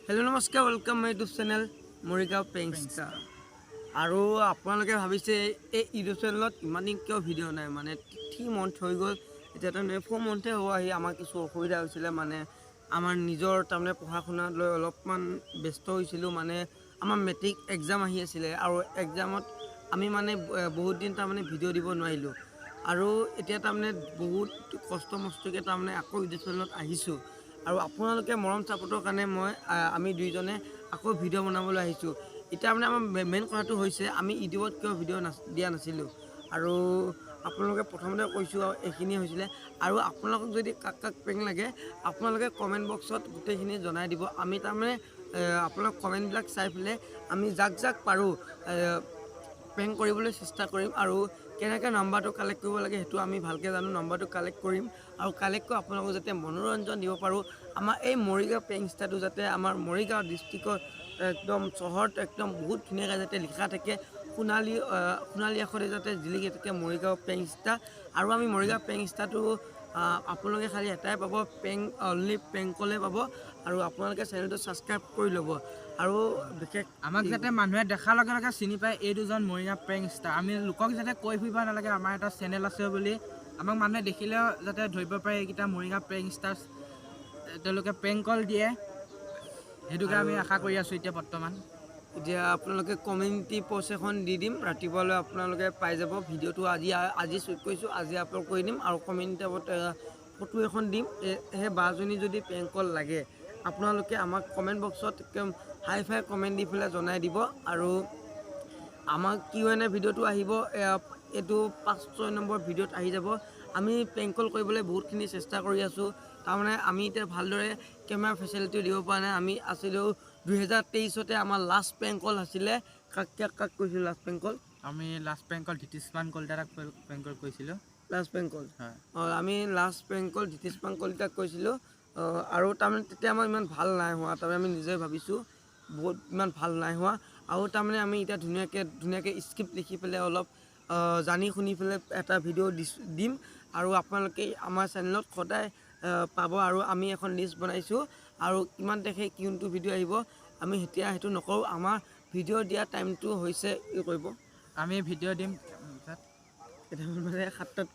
Hello नमस्कार welcome my YouTube channel Morigaon पेंगस्टार আৰু আপোনালোকে ভাবিছে এই ইউটিউব চেনেলত ইমান দিন কিয় ভিডিঅ' নাই মানে 3 মন্থ হৈ গ'ল এতিয়া তাৰমানে 4 মন্থে হ'ব আহি আমাৰ কিছু অসুবিধা হৈছিলে মানে আমাৰ নিজৰ তাৰমানে পঢ়া শুনাত লৈ অলপমান ব্যস্ত হৈছিলোঁ মানে আমাৰ মেট্ৰিক এক্সাম আহি আছিলে আৰু এক্সামত আমি মানে বহুত দিন তাৰমানে ভিডিঅ' দিব নোৱাৰিলোঁ আৰু এতিয়া তাৰমানে বহুত কষ্ট মষ্টকে তাৰমানে আকৌ ইউটিউব চেনেলত আহিছোঁ আৰু আপোনালোকে মৰম চাপোৰ্টৰ কাৰণে আমি দুইজনে আকৌ ভিডিঅ' বনাবলৈ আহিছোঁ এতিয়া মানে আমাৰ মেইন কথাটো হৈছে আমি ইউটিউবত কিয় ভিডিঅ' দিয়া নাছিলোঁ আৰু আপোনালোকে প্ৰথমতে কৈছোঁ এইখিনি হৈছিলে আৰু আপোনালোকক যদি কাক পেং লাগে আপোনালোকে কমেণ্ট বক্সত গোটেইখিনি জনাই দিব আমি তাৰমানে আপোনালোক কমেণ্টবিলাক চাই পেলাই আমি যাক পাৰোঁ পেং কৰিবলৈ চেষ্টা কৰিম আৰু কেনেকৈ নম্বৰটো কালেক্ট কৰিব লাগে সেইটো আমি ভালকৈ জানো নম্বৰটো কালেক্ট কৰিম আৰু কালেক্ট কৰি আপোনালোকক যাতে মনোৰঞ্জন দিব পাৰোঁ আমাৰ এই মৰিগাঁও পেংষ্টাৰটো যাতে আমাৰ মৰিগাঁও ডিষ্ট্ৰিক্টৰ একদম চহৰত একদম বহুত ধুনীয়াকৈ যাতে লিখা থাকে সোণালী আখৰে যাতে জিলিকি থাকে মৰিগাঁও পেংষ্টাৰ আৰু আমি মৰিগাঁও পেংষ্টাৰটো আপোনালোকে খালি এটাই পাব অনলি পেংকলে পাব আৰু আপোনালোকে চেনেলটো ছাবস্ক্ৰাইব কৰি ল'ব আৰু বিশেষ আমাক যাতে মানুহে দেখাৰ লগে লগে চিনি পায় এই দুজন মৰিগাঁও পেংষ্টাৰ আমি লোকক যাতে কৈ ফুৰিব নালাগে আমাৰ এটা চেনেল আছে বুলি আমাক মানুহে দেখিলেও যাতে ধৰিব পাৰে এইকেইটা মৰিগাঁও পেংষ্টাৰ তেওঁলোকে পেংক কল দিয়ে সেইটোকে আমি আশা কৰি আছোঁ এতিয়া বৰ্তমান এতিয়া আপোনালোকে কমিউনিটি প'ষ্ট এখন দি দিম ৰাতিপুৱালৈ আপোনালোকে পাই যাব ভিডিঅ'টো আজি শ্বুট কৰিছোঁ আজি আপলোড কৰি দিম আৰু কমিউনিটি ফটো এখন দিম সেই বাজনী যদি পেংক কল লাগে আপোনালোকে আমাক কমেণ্ট বক্সত একদম হাই ফাই কমেণ্ট দি পেলাই জনাই দিব আৰু আমাক Q&A ভিডিঅ'টো আহিব এইটো 5-6 নম্বৰ ভিডিঅ'ত আহি যাব আমি পেংক কল কৰিবলৈ বহুতখিনি চেষ্টা কৰি আছোঁ তাৰমানে আমি এতিয়া ভালদৰে কেমেৰা ফেচিলিটি দিব পৰা নাই আমি আছিলোঁ 2023 আমাৰ লাষ্ট পেংক কল আছিলে কাক কৈছিলোঁ লাষ্ট পেংক কল আমি লাষ্ট পেংক কল ধিতিষ্মান কলিতাক পেংক কল কৈছিলোঁ লাষ্ট পেংক কল আমি লাষ্ট পেংক কল ধিতিষ্মান কলিতাক কৈছিলোঁ আৰু তাৰমানে তেতিয়া আমাৰ ইমান ভাল নাই হোৱা তাৰমানে আমি নিজে ভাবিছোঁ বহুত ইমান ভাল নাই হোৱা আৰু তাৰমানে আমি এতিয়া ধুনীয়াকৈ স্ক্ৰিপ্ট লিখি পেলাই অলপ জানি শুনি পেলাই এটা ভিডিঅ' দিম আৰু আপোনালোকে আমাৰ চেনেলত সদায় পাব আৰু আমি এখন লিষ্ট বনাইছোঁ আৰু কিমান তাৰিখে কোনটো ভিডিঅ' আহিব আমি সেইটো নকৰোঁ আমাৰ ভিডিঅ' দিয়া টাইমটো হৈছে কৰিব আমি ভিডিঅ' দিম কেইটামান মানে 7টাত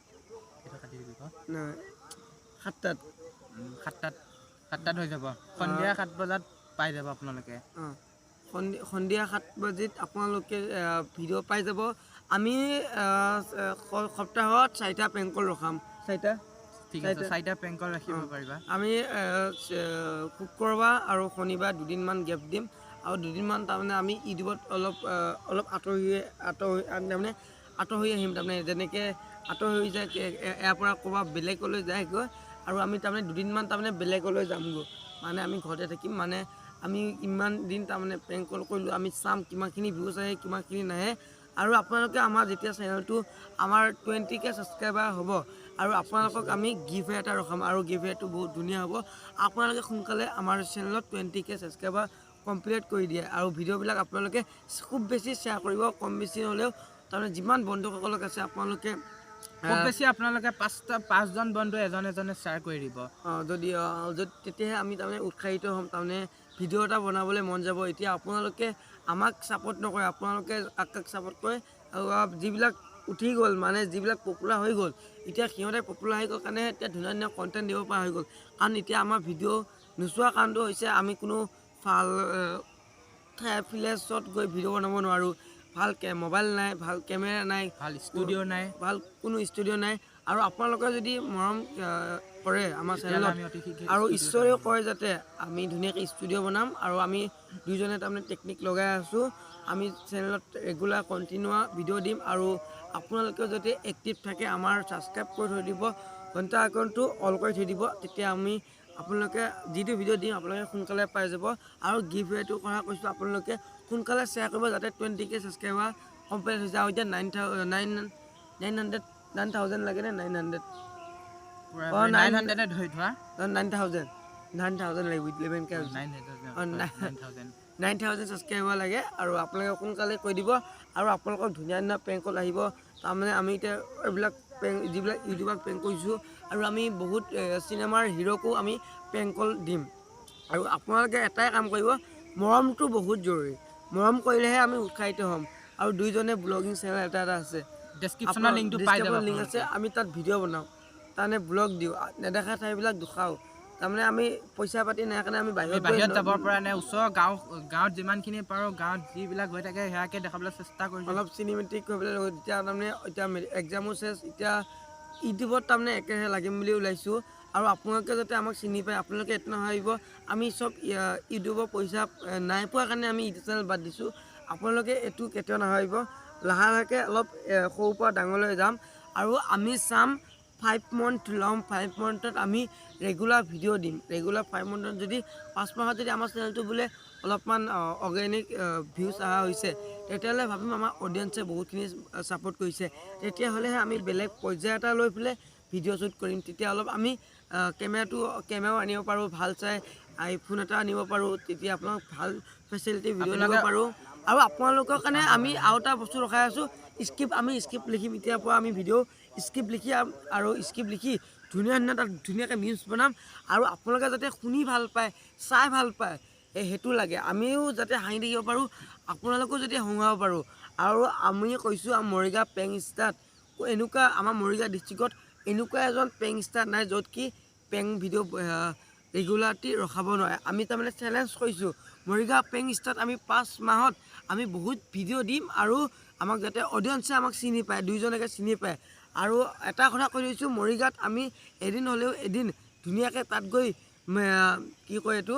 হৈ যাব সন্ধিয়া 7 বজাত পাই যাব আপোনালোকে সন্ধিয়া 7 বজাত আপোনালোকে ভিডিঅ' পাই যাব আমি সপ্তাহত 4টা পেংক কল ৰখাম 4টা পেংক কল ৰাখিব পাৰিবা আমি শুক্ৰবাৰ আৰু শনিবাৰ দুদিনমান গেপ দিম আৰু দুদিনমান তাৰমানে আমি ইউটিউবত অলপ আঁতৰ হৈ আহিম তাৰমানে যেনেকৈ আঁতৰ হৈ যায় ইয়াৰ পৰা ক'ৰবাত বেলেগলৈ যায়গৈ আৰু আমি তাৰমানে দুদিনমান তাৰমানে বেলেগলৈ যামগৈ মানে আমি ঘৰতে থাকিম মানে আমি ইমান দিন তাৰমানে পেংক কল কৰিলোঁ আমি চাম কিমানখিনি ভিউজ আহে কিমানখিনি নাহে আৰু আপোনালোকে আমাৰ যেতিয়া চেনেলটো আমাৰ 20K ছাবস্ক্ৰাইবাৰ হ'ব আৰু আপোনালোকক আমি গিভৱে এটা ৰখাম আৰু গিভৱেটো বহুত ধুনীয়া হ'ব আপোনালোকে সোনকালে আমাৰ চেনেলত 20K ছাবস্ক্ৰাইবাৰ কমপ্লিট কৰি দিয়ে আৰু ভিডিঅ'বিলাক আপোনালোকে খুব বেছি শ্বেয়াৰ কৰিব কম বেছি হ'লেও তাৰমানে যিমান বন্ধুসকলক আছে আপোনালোকে খুব বেছি আপোনালোকে 5জন বন্ধু এজনে শ্বেয়াৰ কৰি দিব যদি তেতিয়াহে আমি তাৰমানে উৎসাহিত হ'ম তাৰমানে ভিডিঅ' এটা বনাবলৈ মন যাব এতিয়া আপোনালোকে আমাক ছাপোৰ্ট নকৰে আপোনালোকে কাক ছাপোৰ্ট কৰে আৰু যিবিলাক উঠি গ'ল মানে যিবিলাক পপুলাৰ হৈ গ'ল এতিয়া সিহঁতে পপুলাৰ হৈ গ'ল কাৰণে এতিয়া ধুনীয়া কণ্টেণ্ট দিব পৰা হৈ গ'ল কাৰণ এতিয়া আমাৰ ভিডিঅ' নোচোৱা কাৰণটো হৈছে আমি কোনো ভাল ফিলেছত গৈ ভিডিঅ' বনাব নোৱাৰোঁ ভাল মোবাইল নাই ভাল কেমেৰা নাই ভাল ষ্টুডিঅ' নাই ভাল কোনো ষ্টুডিঅ' নাই আৰু আপোনালোকে যদি মৰম কৰে আমাৰ চেনেলত আৰু ঈশ্বৰেও কয় যাতে আমি ধুনীয়াকৈ ষ্টুডিঅ' বনাম আৰু আমি দুইজনে তাৰমানে টেকনিক লগাই আছোঁ আমি চেনেলত ৰেগুলাৰ কণ্টিনিউ ভিডিঅ' দিম আৰু আপোনালোকেও যদি এক্টিভ থাকে আমাৰ ছাবস্ক্ৰাইব কৰি থৈ দিব ঘণ্টা আইকনটো অল কৰি থৈ দিব তেতিয়া আমি আপোনালোকে যিটো ভিডিঅ' দিম আপোনালোকে সোনকালে পাই যাব আৰু গিভৱেটোৰ কথা কৈছোঁ আপোনালোকে সোনকালে শ্বেয়াৰ কৰিব যাতে 20K ছাবস্ক্ৰাইবাৰ কমপ্লিট হৈ যায় আৰু এতিয়া 9,000 লাগে নে 900 ধৰি থোৱা 9,000 লাগে 9,000 ছাবস্ক্ৰাইবাৰ লাগে আৰু আপোনালোকে সোনকালে কৈ দিব আৰু আপোনালোকক ধুনীয়া পেংক কল আহিব তাৰমানে আমি এতিয়া এইবিলাক যিবিলাক ইউটিউবক পেংক কৰিছোঁ আৰু আমি বহুত চিনেমাৰ হিৰ'কো আমি পেংক কল দিম আৰু আপোনালোকে এটাই কাম কৰিব, মৰমটো বহুত জৰুৰী। মৰম কৰিলেহে আমি উৎসাহিত হ'ম। আৰু দুইজনে ব্লগিং চেনেল এটা আছে, ডেছক্ৰিপশ্যনৰ লিংকটো পাই যাব লিংক আছে, আমি তাত ভিডিঅ' বনাওঁ, তাৰমানে ব্লগ দিওঁ, নেদেখা ঠাইবিলাক দেখাওঁ। তাৰমানে আমি পইচা পাতি নাই কাৰণে আমি বাহিৰত যাব পৰা নাই, ওচৰৰ গাঁৱত যিমানখিনি পাৰোঁ, গাঁৱত যিবিলাক হৈ থাকে সেয়াকে দেখাবলৈ চেষ্টা কৰিছোঁ। অলপ চিনেমেটিক কৰিবলৈ এতিয়া তাৰমানে এতিয়া এক্সামো চেছ, এতিয়া ইউটিউবত তাৰমানে একেৰাহে লাগিম বুলি ওলাইছোঁ। আৰু আপোনালোকে যাতে আমাক চিনি পায়, আপোনালোকে এইটো নাভাবিব আমি চব ইউটিউবৰ পইচা নাই পোৱা কাৰণে আমি ইউটিউব চেনেল বাদ দিছোঁ। আপোনালোকে এইটো কেতিয়াও নাভাবিব, লাহে লাহেকৈ অলপ সৰুৰ পৰা ডাঙৰলৈ যাম। আৰু আমি চাম 5 মান্থ ল'ম, 5 মান্থত আমি ৰেগুলাৰ ভিডিঅ' দিম। ৰেগুলাৰ 5 মান্থত যদি 5 মাহত যদি আমাৰ চেনেলটো বোলে অলপমান অৰ্গেনিক ভিউজ অহা হৈছে, তেতিয়াহ'লে ভাবিম আমাৰ অডিয়েঞ্চে বহুতখিনি ছাপোৰ্ট কৰিছে। তেতিয়াহ'লেহে আমি বেলেগ পৰ্যায় এটা লৈ পেলাই ভিডিঅ' শ্বুট কৰিম। তেতিয়া অলপ আমি কেমেৰাও আনিব পাৰোঁ, ভাল চাই আইফোন এটা আনিব পাৰোঁ, তেতিয়া আপোনাক ভাল ফেচিলিটি ভিডিঅ' দিব পাৰোঁ। আৰু আপোনালোকৰ কাৰণে আমি আৰু এটা বস্তু ৰখাই আছোঁ, স্ক্ৰিপ্ট লিখিম। এতিয়াৰ পৰা আমি ভিডিঅ' স্ক্ৰিপ্ট লিখি ধুনীয়া তাত ধুনীয়াকৈ মিউজ বনাম। আৰু আপোনালোকে যাতে শুনি ভাল পায়, চাই ভাল পায়, সেইটো লাগে। আমিও যাতে হাঁহি থাকিব পাৰোঁ, আপোনালোকেও যাতে হহুৱাব পাৰোঁ। আৰু আমি কৈছোঁ মৰিগাঁও পেং ষ্টাৰত এনেকুৱা, আমাৰ মৰিগাঁও ডিষ্ট্ৰিক্টত এনেকুৱা এজন পেং ষ্টাৰ নাই য'ত কি পেং ভিডিঅ' ৰেগুলাৰিটি ৰখাব নোৱাৰে। আমি তাৰমানে চেলেঞ্জ কৰিছোঁ, মৰিগাঁও পেং ষ্টাৰত আমি 5 মাহত আমি বহুত ভিডিঅ' দিম। আৰু আমাক যাতে অডিয়েঞ্চে আমাক চিনি পায়, দুইজনকে চিনি পায়। আৰু এটা কথা কৈ দিছোঁ, মৰিগাঁৱত আমি এদিন হ'লেও এদিন ধুনীয়াকৈ তাত গৈ কি কয় এইটো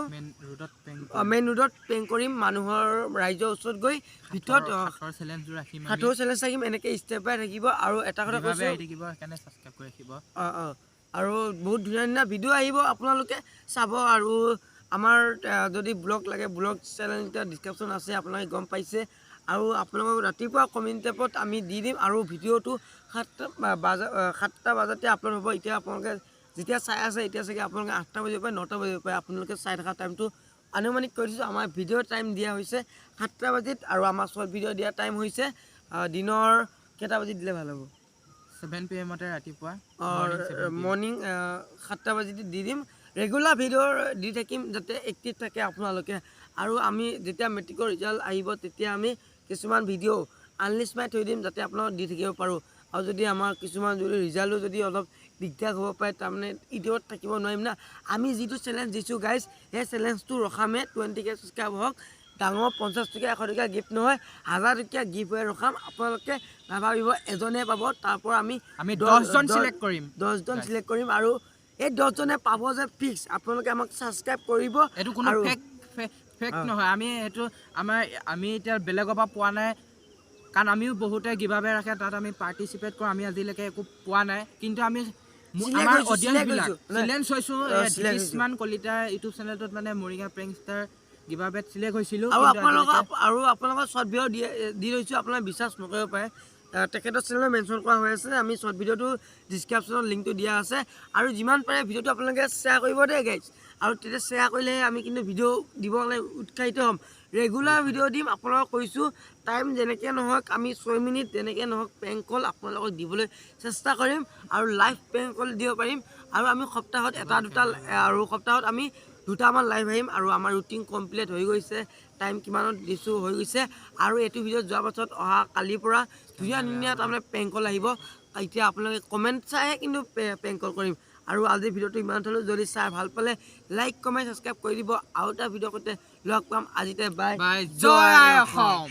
মেইন ৰোডত পেং কৰিম, মানুহৰ ৰাইজৰ ওচৰত গৈ ভিতৰত সাঁতোৰ চেলেঞ্জ ৰাখিম, এনেকৈ ষ্টেপ বাই থাকিব। আৰু এটা কথা কৈছোঁ, আৰু বহুত ধুনীয়া ভিডিঅ' আহিব, আপোনালোকে চাব। আৰু আমাৰ যদি ব্লগ লাগে, ব্লগ চেনেল এতিয়া ডিছক্ৰিপশ্যন আছে, আপোনালোকে গম পাইছে। আৰু আপোনালোকক ৰাতিপুৱা কমেণ্ট টেপত আমি দি দিম। আৰু ভিডিঅ'টো 7টা বজাতে আপলোড হ'ব। এতিয়া আপোনালোকে যেতিয়া চাই আছে, এতিয়া চাগে আপোনালোকে 8টা বাজিব পাৰে, 9টা বাজিব পাৰে। আপোনালোকে চাই থকা টাইমটো আনুমানিক কৰি দিছোঁ। আমাৰ ভিডিঅ'ৰ টাইম দিয়া হৈছে 7টা বাজিত, আৰু আমাৰ শ্বৰ্ট ভিডিঅ' দিয়া টাইম হৈছে দিনৰ কেইটা বাজিত দিলে ভাল হ'ব? 7 PM ৰাতিপুৱা মৰ্ণিং 7টা বাজিত দি দিম। ৰেগুলাৰ ভিডিঅ' দি থাকিম যাতে এক্টিভ থাকে আপোনালোকে। আৰু আমি যেতিয়া মেট্ৰিকৰ ৰিজাল্ট আহিব, তেতিয়া আমি কিছুমান ভিডিঅ' আনলিষ্ট মাৰি থৈ দিম, যাতে আপোনালোকক দি থাকিব পাৰোঁ। আৰু যদি আমাৰ কিছুমান যদি ৰিজাল্টো যদি অলপ দিগদাৰ হ'ব পাৰে, তাৰমানে ইউটিউবত থাকিব নোৱাৰিম না। আমি যিটো চেলেঞ্জ দিছোঁ গাইজ, সেই চেলেঞ্জটো ৰখামে। 20K ছাবস্ক্ৰাইব হওক, ডাঙৰ 50 টকীয়া 100 টকীয়া গিফ্ট নহয়, 1000 টকীয়া গিফ্ট হৈ ৰখাম। আপোনালোকে নাভাবিব এজনে পাব, তাৰ পৰা আমি 10জন চিলেক্ট কৰিম, 10জন চিলেক্ট কৰিম। আৰু এই 10জনে পাব যে ফিক্স, আপোনালোকে আমাক ছাবস্ক্ৰাইব কৰিব। এইটো কোনো ফেক নহয়, আমি এতিয়া বেলেগৰ পৰা পোৱা নাই, কাৰণ আমিও বহুতে গিভআৱে ৰাখে, তাত আমি পাৰ্টিচিপেট কৰোঁ। আমি আজিলৈকে একো পোৱা নাই, কিন্তু আমি আমাৰ অডিয়েঞ্চবিলাক চিলেঞ্জ হৈছোঁ। জ্যোতিষমান কলিতা ইউটিউব চেনেলটোত মানে মৰিগাঁও পেং ষ্টাৰ গিভআৱেত চিলেক্ট হৈছিলোঁ। আৰু আপোনালোকৰ শ্বৰ্ট ভিডিঅ' দি লৈছোঁ, আপোনালোকে বিশ্বাস নকৰিব পাৰে। তেখেতৰ চেনেলত মেনশ্যন কৰা হৈ আছে, আমি শ্বৰ্ট ভিডিঅ'টো ডিছক্ৰিপশ্যনত লিংকটো দিয়া আছে। আৰু যিমান পাৰে ভিডিঅ'টো আপোনালোকে শ্বেয়াৰ কৰিব দেই গাইজ। আৰু তেতিয়া শ্বেয়াৰ কৰিলেহে আমি কিন্তু ভিডিঅ' দিবলৈ উৎসাহিত হ'ম। ৰেগুলাৰ ভিডিঅ' দিম, আপোনালোকক কৈছোঁ। টাইম যেনেকৈ নহওক, আমি 6 মিনিট যেনেকৈ নহওক পেং কল আপোনালোকক দিবলৈ চেষ্টা কৰিম। আৰু লাইভ পেং কল দিব পাৰিম। আৰু আমি সপ্তাহত সপ্তাহত আমি 2টামান লাইভ আহিম। আৰু আমাৰ ৰুটিন কমপ্লিট হৈ গৈছে, টাইম কিমানত দিছোঁ হৈ গৈছে। আৰু এইটো ভিডিঅ' যোৱাৰ পাছত অহা কালিৰ পৰা ধুনীয়া তাৰমানে পেং কল আহিব। এতিয়া আপোনালোকে কমেণ্ট চাইহে কিন্তু পেং কল কৰিম। আৰু আজিৰ ভিডিঅ'টো ইমান হ'লেও, যদি চাই ভাল পালে লাইক কমেণ্ট ছাবস্ক্ৰাইব কৰি দিব। আৰু এটা ভিডিঅ'ৰ সৈতে লগ পাম। আজিতে বাই, জয় অসম।